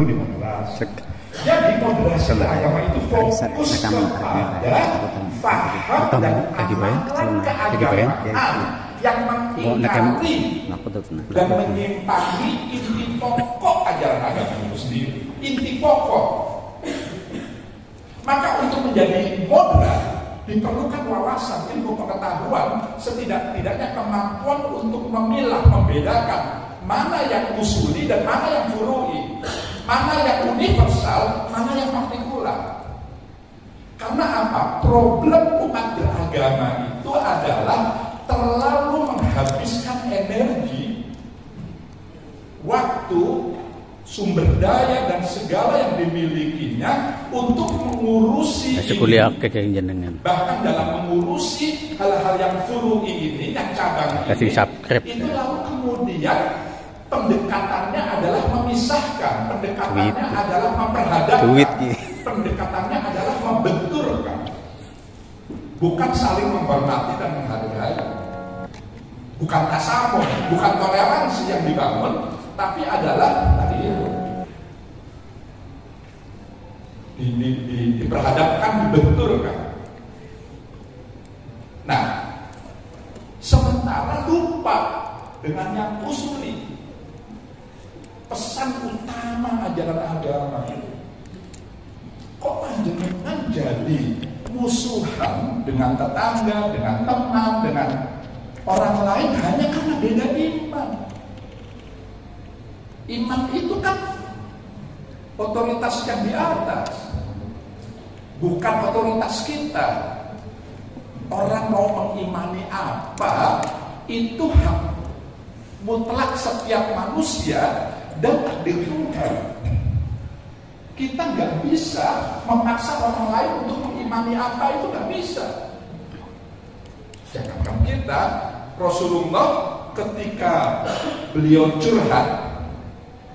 perlu dimoderasi. Jadi moderasi agama itu fokus kepada faham dan amalan keagamaan yang mengingkari dan menyimpangi inti pokok ajaran agama itu sendiri. Inti pokok. Maka untuk menjadi moderat diperlukan wawasan, ilmu pengetahuan, setidak-tidaknya kemampuan untuk memilah, membedakan mana yang usuli dan mana yang furu'i, mana yang universal, mana yang partikular. Karena apa? Problem umat beragama itu adalah terlalu menghabiskan energi, waktu, sumber daya dan segala yang dimilikinya untuk mengurusi kuliah jenengan. Bahkan dalam mengurusi hal-hal yang furu'i ini, yang cabang ini, itu lalu kemudian pendekatannya adalah memisahkan, pendekatannya adalah memperhadapkan, pendekatannya adalah membenturkan, bukan saling menghormati dan menghargai, bukan tasamuh, bukan toleransi yang dibangun, tapi adalah tadi itu diperhadapkan, dibenturkan. Nah, sementara lupa dengan yang usuli, pesan utama ajaran agama itu. Kok panjenengan jadi musuhan dengan tetangga, dengan teman, dengan orang lain hanya karena beda iman? Iman itu kan otoritas yang di atas, bukan otoritas kita. Orang mau mengimani apa itu hak mutlak setiap manusia dan takdir Tuhan. Kita nggak bisa memaksa orang lain untuk mengimani apa, itu nggak bisa. Jangankan kita, Rasulullah ketika beliau curhat,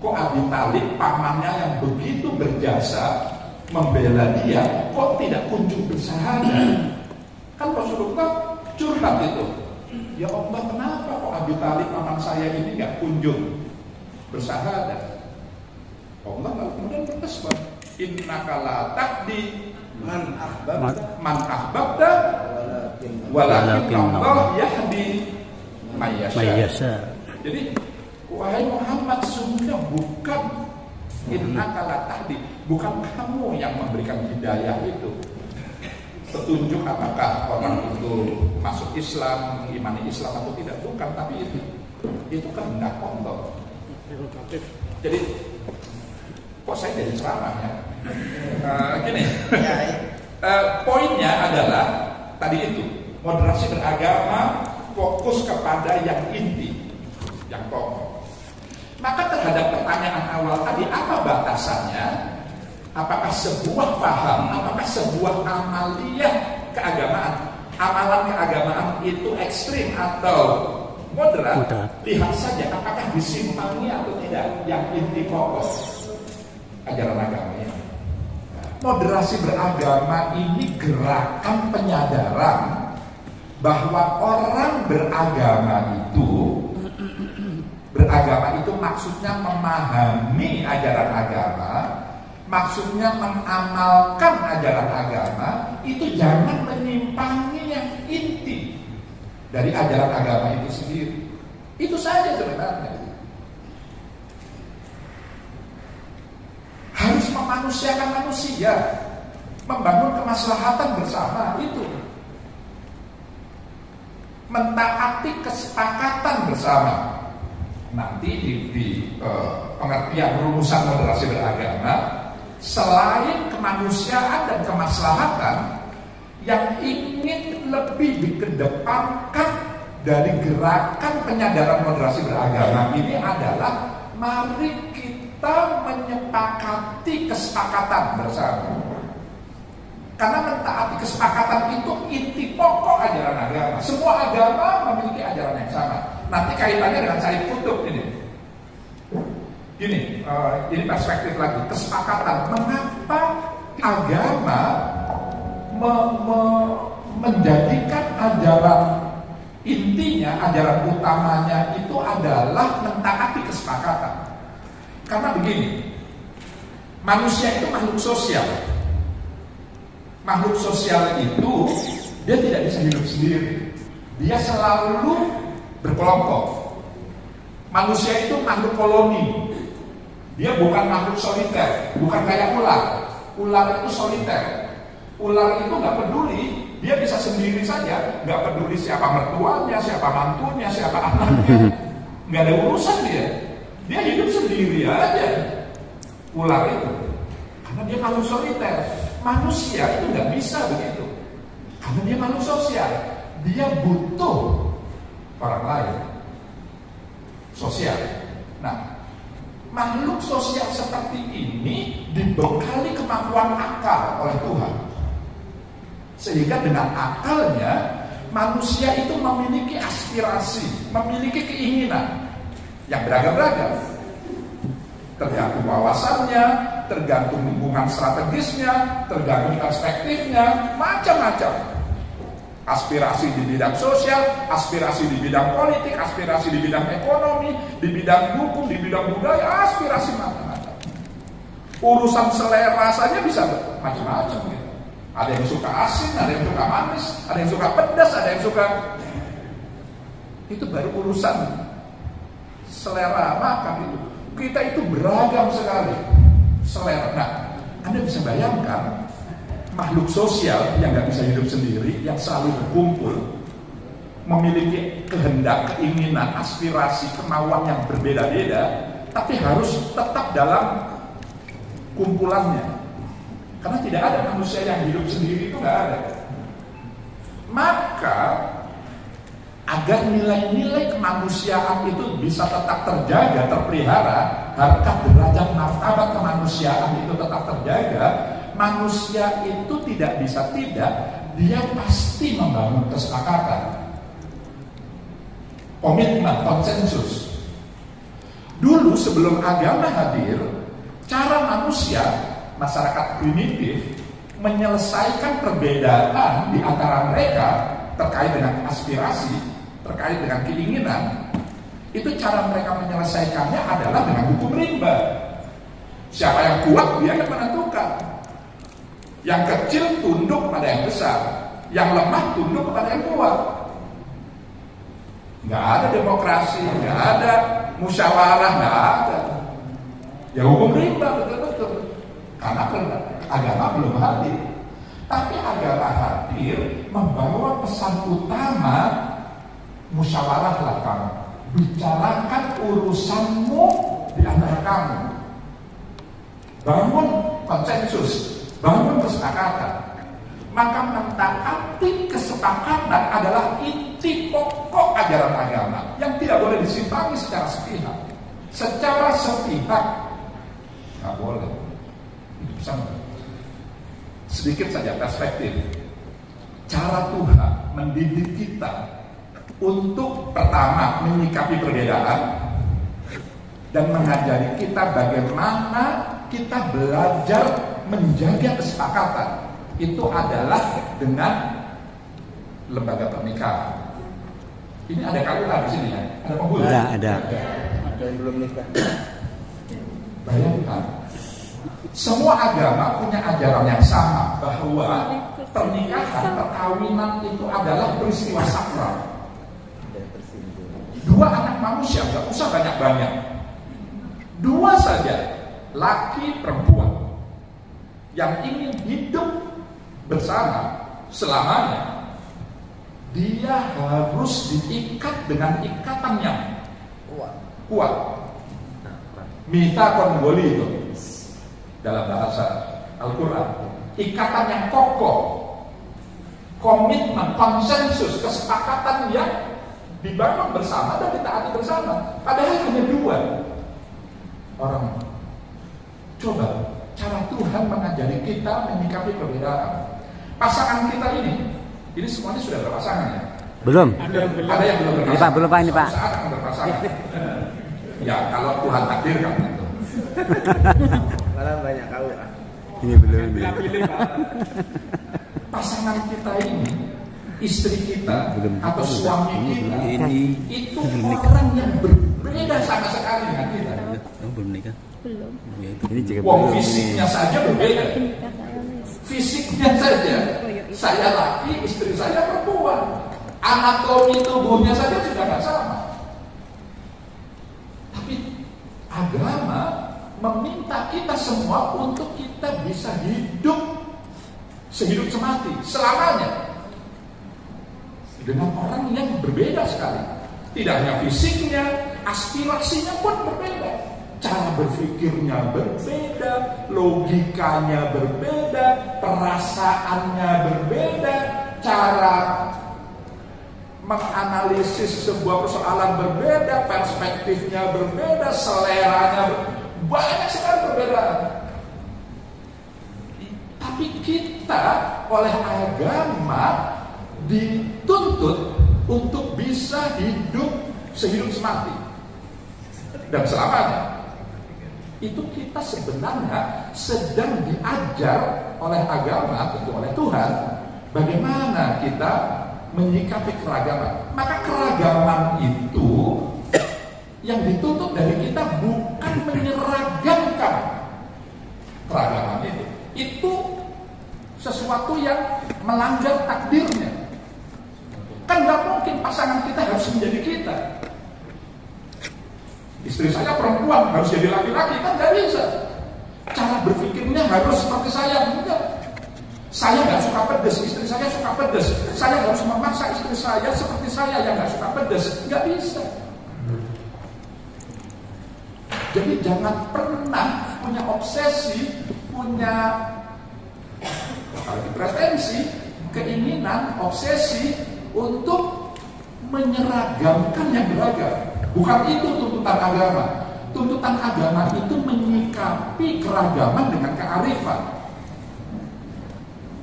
kok Abi Thalib pamannya yang begitu berjasa membela dia, kok tidak kunjung bersahadat? Kan Rasulullah curhat itu, ya Allah, kenapa kok Abi Thalib paman saya ini nggak kunjung bersahadat? Allah lalu kemudian berpesan, innaka la tahdi man ahbabta walakin Allah yahdi may yasha. Jadi wahai Muhammad, sungguhnya bukan innaka la tahdi, bukan kamu yang memberikan hidayah itu, petunjuk apakah orang itu masuk Islam, mengimani Islam atau tidak, bukan, tapi itu kehendak Allah. Jadi kok saya jadi ceramah ya? Gini, poinnya adalah tadi itu, moderasi beragama fokus kepada yang inti, yang pokok. Maka terhadap pertanyaan awal tadi, apa batasannya? Apakah sebuah paham, apakah sebuah amaliyah keagamaan, amalan keagamaan itu ekstrim atau moderat? Lihat saja apakah disimpangi atau tidak yang inti pokok ajaran agama ini. Moderasi beragama ini gerakan penyadaran bahwa orang beragama itu maksudnya memahami ajaran agama, maksudnya mengamalkan ajaran agama, itu jangan menyimpangi yang inti dari ajaran agama itu sendiri. Itu saja sebenarnya. Harus memanusiakan manusia, membangun kemaslahatan bersama, itu mentaati kesepakatan bersama. Nanti di pengertian rumusan moderasi beragama, selain kemanusiaan dan kemaslahatan, yang ingin lebih dikedepankan dari gerakan penyadaran moderasi beragama ini adalah mari kita menyepakati kesepakatan bersama. Karena mentaati kesepakatan itu inti pokok ajaran agama. Semua agama memiliki ajaran yang sama. Nanti kaitannya dengan Said Qutb ini. Ini perspektif lagi, kesepakatan. Mengapa agama menjadikan ajaran intinya, ajaran utamanya itu adalah mentaati kesepakatan? Karena begini, Manusia itu makhluk sosial. Makhluk sosial itu dia tidak bisa hidup sendiri. Dia selalu berkelompok. Manusia itu makhluk koloni. Dia bukan makhluk soliter, bukan kayak ular. Ular itu soliter. Ular itu nggak peduli, dia bisa sendiri saja, nggak peduli siapa mertuanya, siapa mantunya, siapa anaknya, nggak ada urusan dia. Dia hidup sendiri aja. Ular itu, karena dia makhluk soliter. Manusia itu nggak bisa begitu, karena dia makhluk sosial. Dia butuh orang lain, sosial. Nah, makhluk sosial seperti ini dibekali kemampuan akal oleh Tuhan. Sehingga dengan akalnya manusia itu memiliki aspirasi, memiliki keinginan yang beragam-ragam. Tergantung wawasannya, tergantung lingkungan strategisnya, tergantung perspektifnya, macam-macam. Aspirasi di bidang sosial, aspirasi di bidang politik, aspirasi di bidang ekonomi, di bidang hukum, di bidang budaya, aspirasi macam-macam. Urusan selera saja bisa macam-macam gitu. Ada yang suka asin, ada yang suka manis, ada yang suka pedas, ada yang suka. Itu baru urusan selera makan itu. Kita itu beragam sekali selera. Nah, Anda bisa bayangkan makhluk sosial yang nggak bisa hidup sendiri, yang selalu berkumpul, memiliki kehendak, keinginan, aspirasi, kemauan yang berbeda-beda, tapi harus tetap dalam kumpulannya. Karena tidak ada manusia yang hidup sendiri, itu nggak ada. Maka agar nilai-nilai kemanusiaan itu bisa tetap terjaga, terpelihara, harkat derajat martabat kemanusiaan itu tetap terjaga, manusia itu tidak bisa tidak, dia pasti membangun kesepakatan, komitmen, konsensus. Dulu sebelum agama hadir, cara manusia, masyarakat primitif, menyelesaikan perbedaan di antara mereka terkait dengan aspirasi, terkait dengan keinginan, itu cara mereka menyelesaikannya adalah dengan hukum rimba. Siapa yang kuat dia akan menentukan. Yang kecil tunduk pada yang besar, yang lemah tunduk kepada yang kuat. Nggak ada demokrasi, nggak ada musyawarah, nggak ada. Ya hukum rimba betul-betul. Karena agama belum hadir. Tapi agama hadir membawa pesan utama, musyawarahlah kamu, bicarakan urusanmu di antara kamu, bangun konsensus, bangun kesepakatan. Maka mentaati kesepakatan adalah inti pokok ajaran agama yang tidak boleh disimpangi secara sepihak. Secara sepihak nggak boleh. Itu pesan. Sedikit saja perspektif. Cara Tuhan mendidik kita untuk pertama menyikapi perbedaan dan mengajari kita bagaimana kita belajar menjaga kesepakatan. Itu adalah dengan lembaga pernikahan. Ini ada KUA di sini ya? Ada penghulu? Ada. Ada yang belum nikah. Bayangkan, semua agama punya ajaran yang sama bahwa pernikahan, perkawinan itu adalah peristiwa sakral. Dua anak manusia, nggak usah banyak-banyak. Dua saja, laki perempuan, yang ingin hidup bersama selamanya, dia harus diikat dengan ikatan yang kuat. Mitsaqon goli itu dalam bahasa Al-Quran, ikatan yang kokoh, komitmen, konsensus, kesepakatan yang dibangun bersama dan ditaati bersama. Padahal hanya dua orang. Coba cara Tuhan mengajari kita menyikapi perbedaan. Pasangan kita ini semuanya sudah berpasangan ya? Belum. Ada yang belum berpasangan. Ini Pak, belum Pak, ini Pak. Saat akan berpasangan. Ya kalau Tuhan takdirkan itu. Malah banyak kau. Ini belum. Pasangan kita ini, istri kita belum atau suami kita ini itu orang yang berbeda sama sekali dengan kita. Belum nikah. Belum. Ini juga Wong belum fisiknya ini. saja berbeda. Nikah saya wis. Fisiknya saja, saya laki, istri saya perempuan. Anatomi tubuhnya saja sudah nggak sama. Tapi agama meminta kita semua untuk kita bisa hidup sehidup semati selamanya dengan orang yang berbeda sekali. Tidak hanya fisiknya, aspirasinya pun berbeda, cara berpikirnya berbeda, logikanya berbeda, perasaannya berbeda, cara menganalisis sebuah persoalan berbeda, perspektifnya berbeda, seleranya banyak sekali perbedaan. Tapi kita oleh agama dituntut untuk bisa hidup sehidup semati dan selamanya. Itu kita sebenarnya sedang diajar oleh agama, tentu oleh Tuhan, bagaimana kita menyikapi keragaman. Maka keragaman itu yang dituntut dari kita bukan menyeragamkan keragaman itu. Itu sesuatu yang melanggar takdirnya. Kan nggak mungkin pasangan kita harus menjadi kita. Istri saya perempuan harus jadi laki-laki, kan nggak bisa. Cara berpikirnya harus seperti saya, enggak. Saya nggak suka pedas, istri saya suka pedas. Saya harus memaksa istri saya seperti saya yang nggak suka pedas, nggak bisa. Jadi jangan pernah punya obsesi, punya pretensi, keinginan, obsesi untuk menyeragamkan yang beragam. Bukan itu tuntutan agama. Tuntutan agama itu menyikapi keragaman dengan kearifan.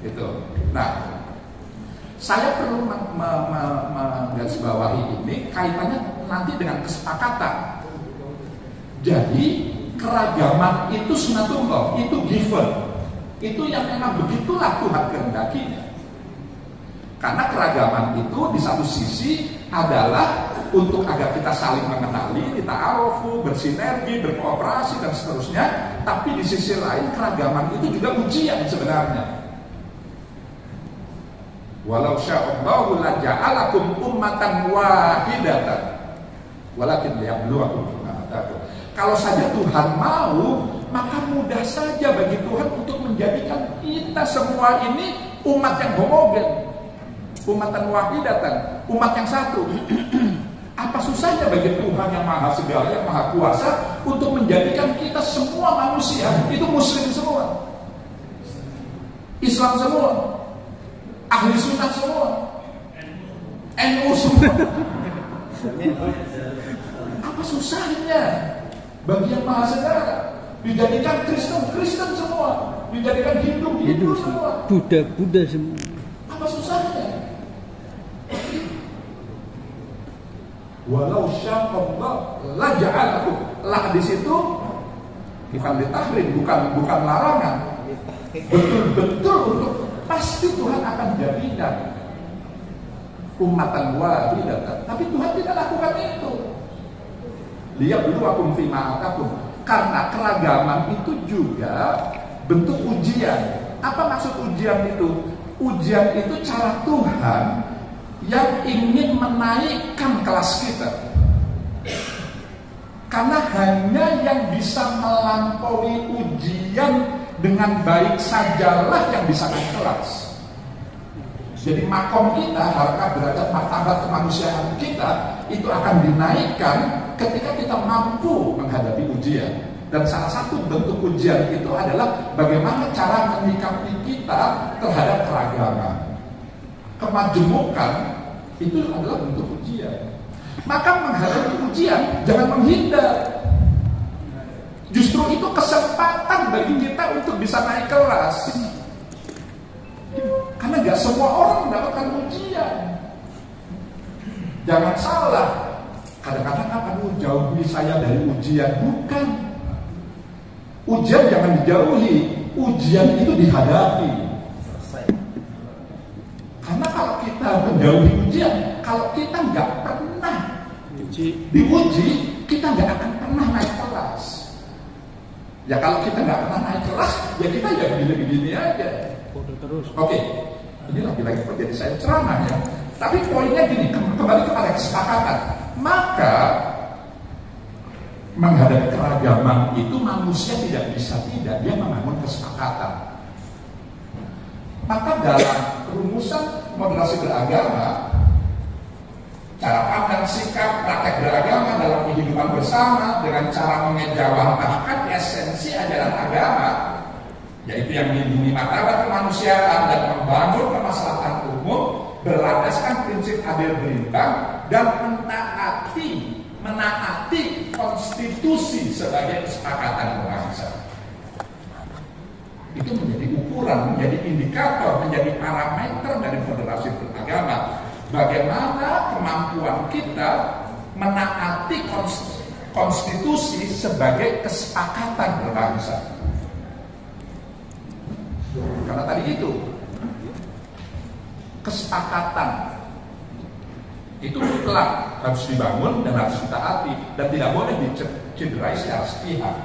Gitu. Nah, saya perlu menggarisbawahi ini kaitannya nanti dengan kesepakatan. Jadi keragaman itu sunatullah, itu given. Itu yang memang begitulah Tuhan kehendakinya. Karena keragaman itu di satu sisi adalah untuk agar kita saling mengenali, ta'arufu, bersinergi, berkooperasi dan seterusnya. Tapi di sisi lain keragaman itu juga ujian sebenarnya. Walau sya'allahu la ja'alakum ummatan wahidatan walakin liyabluwakum fima atakum. Kalau saja Tuhan mau, maka mudah saja bagi Tuhan untuk menjadikan kita semua ini umat yang homogen, umatan wahidatan, umat yang satu. Apa susahnya bagi Tuhan yang maha segala, yang maha kuasa untuk menjadikan kita semua manusia itu muslim semua, Islam semua, ahli sunnah semua, NU semua. Apa susahnya bagi yang maha segala dijadikan Kristen semua, dijadikan Hindu semua, Buddha semua. apa susahnya? Walau syaqallah la ja'alakum. Lah di situ bukan ditahrim, bukan larangan. Betul-betul untuk pasti Tuhan akan jadikan umatan wahidatan. Tapi Tuhan tidak lakukan itu. Liyabluwakum fima atakum. Karena keragaman itu juga bentuk ujian. Apa maksud ujian itu? Ujian itu cara Tuhan yang ingin menaikkan kelas kita. Karena hanya yang bisa melampaui ujian dengan baik sajalah yang bisa naik kelas. Jadi makom kita, harkat derajat martabat kemanusiaan kita itu akan dinaikkan ketika kita mampu menghadapi ujian. Dan salah satu bentuk ujian itu adalah bagaimana cara menyikapi kita terhadap keragaman. Kemajemukan itu adalah bentuk ujian. Maka menghadapi ujian jangan menghindar. Justru itu kesempatan bagi kita untuk bisa naik kelas. Karena gak semua orang mendapatkan ujian. Jangan salah. Kadang-kadang aduh jauhi saya dari ujian. Bukan. Ujian jangan dijauhi. Ujian itu dihadapi. Karena kalau kita menjauhi ujian, kalau kita nggak pernah diuji, kita nggak akan pernah naik kelas. Ya kalau kita nggak pernah naik kelas, ya kita ya begini-begini aja. Terus. Oke, ini lagi-lagi jadi saya ceramah ya. Tapi poinnya gini, kembali kepada kesepakatan. Maka menghadapi keragaman itu manusia tidak bisa tidak, dia membangun kesepakatan. Maka dalam rumusan moderasi beragama, cara pandang, sikap, praktek beragama dalam kehidupan bersama dengan cara mengejawantahkan esensi ajaran agama, yaitu yang melindungi martabat kemanusiaan dan membangun kemaslahatan umum berlandaskan prinsip adil berimbang dan menaati konstitusi sebagai kesepakatan berbangsa. Itu menjadi ukuran, menjadi indikator, menjadi parameter dari moderasi beragama. Bagaimana kemampuan kita menaati konstitusi sebagai kesepakatan berbangsa. Karena tadi itu kesepakatan itu mutlak harus dibangun dan harus ditaati dan tidak boleh dicederai secara sepihak.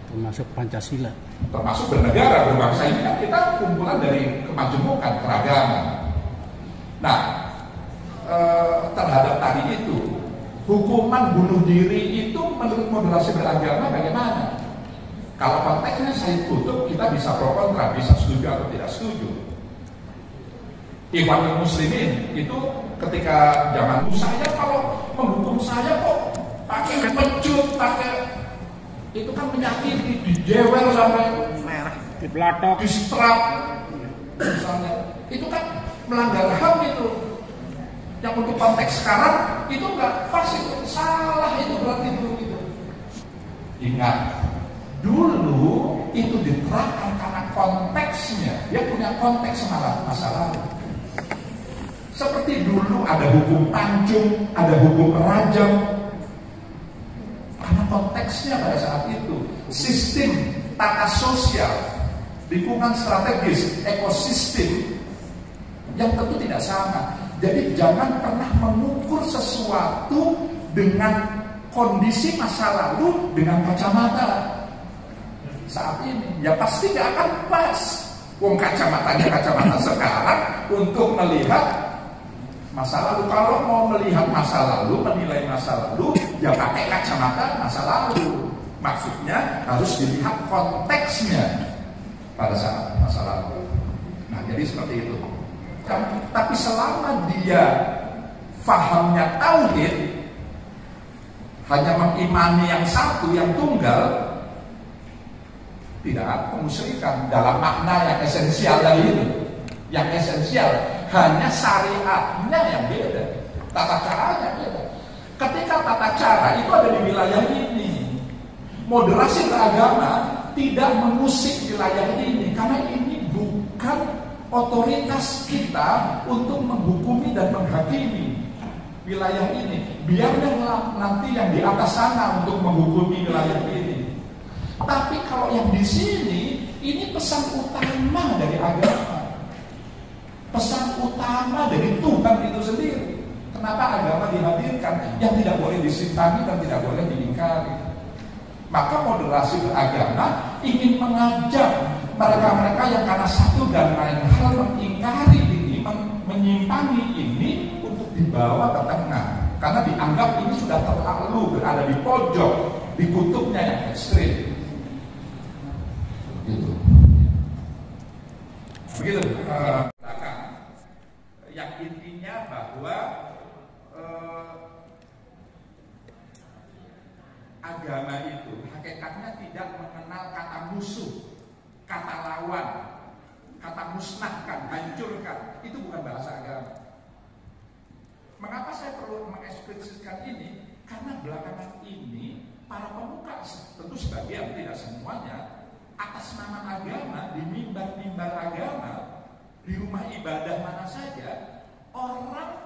Termasuk Pancasila. Termasuk bernegara, berbangsa ini kan kita kumpulan dari kemajemukan, keragaman. Nah, terhadap tadi itu, hukuman bunuh diri itu menurut moderasi beragama bagaimana? Kalau konteksnya saya tutup, kita bisa pro kontra, bisa setuju atau tidak setuju. Ikhwanul Muslimin itu ketika zaman saya kalau menghukum saya kok pakai pecut, pakai itu kan menyakiti, dijewel sampai merah, Dipelatok, distrap, misalnya, itu kan melanggar HAM itu. Yang untuk konteks sekarang itu nggak pas, itu salah, itu berarti itu. Ingat, dulu itu diterapkan karena konteksnya, dia punya konteks masa lalu. Seperti dulu ada hukum pancung, ada hukum rajam, karena konteksnya pada saat itu sistem tata sosial, lingkungan strategis, ekosistem yang tentu tidak sama. Jadi jangan pernah mengukur sesuatu dengan kondisi masa lalu dengan kacamata saat ini. Ya pasti gak akan pas. Wong kacamatanya kacamata sekarang untuk melihat masa lalu. Kalau mau melihat masa lalu, menilai masa lalu, ya pakai kacamata masa lalu. Maksudnya harus dilihat konteksnya pada saat masa lalu. Nah, jadi seperti itu. Tapi selama dia fahamnya tauhid, hanya mengimani yang satu, yang tunggal, tidak ada kemusyrikan dalam makna yang esensial dari itu. Yang esensial hanya syariatnya yang beda, tata caranya beda. Ketika tata cara itu ada di wilayah ini, moderasi beragama tidak mengusik wilayah ini, karena ini bukan otoritas kita untuk menghukumi dan menghakimi wilayah ini. Biarlah nanti yang di atas sana untuk menghukumi wilayah ini. Tapi kalau yang di sini, ini pesan utama dari agama, pesan utama dari Tuhan itu sendiri. Kenapa agama dihadirkan? Yang tidak boleh disimpangi dan tidak boleh diingkari. Maka moderasi beragama ingin mengajak mereka-mereka yang karena satu dan lain hal mengingkari ini, menyimpangi ini untuk dibawa ke tengah. Karena dianggap ini sudah terlalu berada di pojok, di kutubnya yang ekstrim. Begitu. Yang intinya bahwa agama itu hakikatnya tidak mengenal kata musuh, kata lawan, kata musnahkan, hancurkan. Itu bukan bahasa agama. Mengapa saya perlu mengeksplisitkan ini? Karena belakangan ini para pemuka, tentu sebagian, tidak semuanya, atas nama agama, di mimbar-mimbar agama, di rumah ibadah mana saja, orang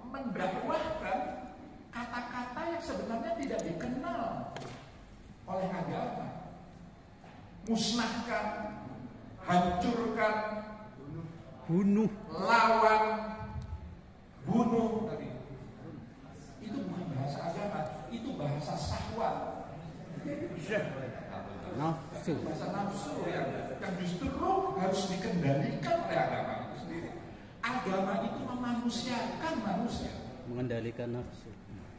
mendakwahkan kata-kata yang sebenarnya tidak dikenal oleh agama. Musnahkan, hancurkan, bunuh, lawan, bunuh tadi. Itu bukan bahasa agama, itu bahasa syahwat. nafsu. Bahasa nafsu yang justru harus dikendalikan oleh agama itu sendiri. Agama itu memanusiakan manusia. Mengendalikan nafsu.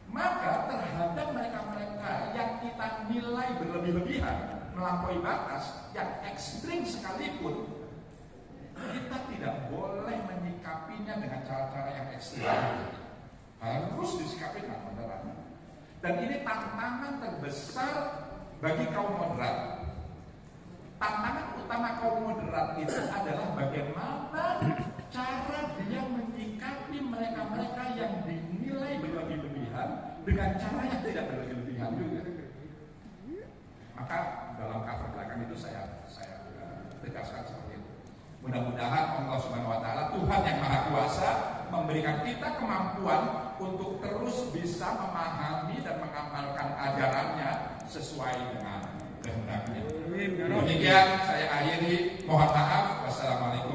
Maka terhadap mereka-mereka yang kita nilai berlebih-lebihan, melampaui batas, yang ekstrim sekalipun, kita tidak boleh menyikapinya dengan cara-cara yang ekstrim. Harus disikapi dengan moderat. Dan ini tantangan terbesar bagi kaum moderat. Tantangan utama kaum moderat itu adalah bagaimana cara dia menyikapi mereka-mereka yang dinilai berlebih-lebihan dengan cara yang tidak berlebih-lebihan juga. Maka dalam cover belakang itu saya tegaskan seperti itu. Mudah-mudahan Allah Subhanahu wa taala, Tuhan yang Maha Kuasa, memberikan kita kemampuan untuk terus bisa memahami dan mengamalkan ajarannya sesuai dengan kehendaknya. Demikian saya akhiri. Mohon maaf. Wassalamualaikum.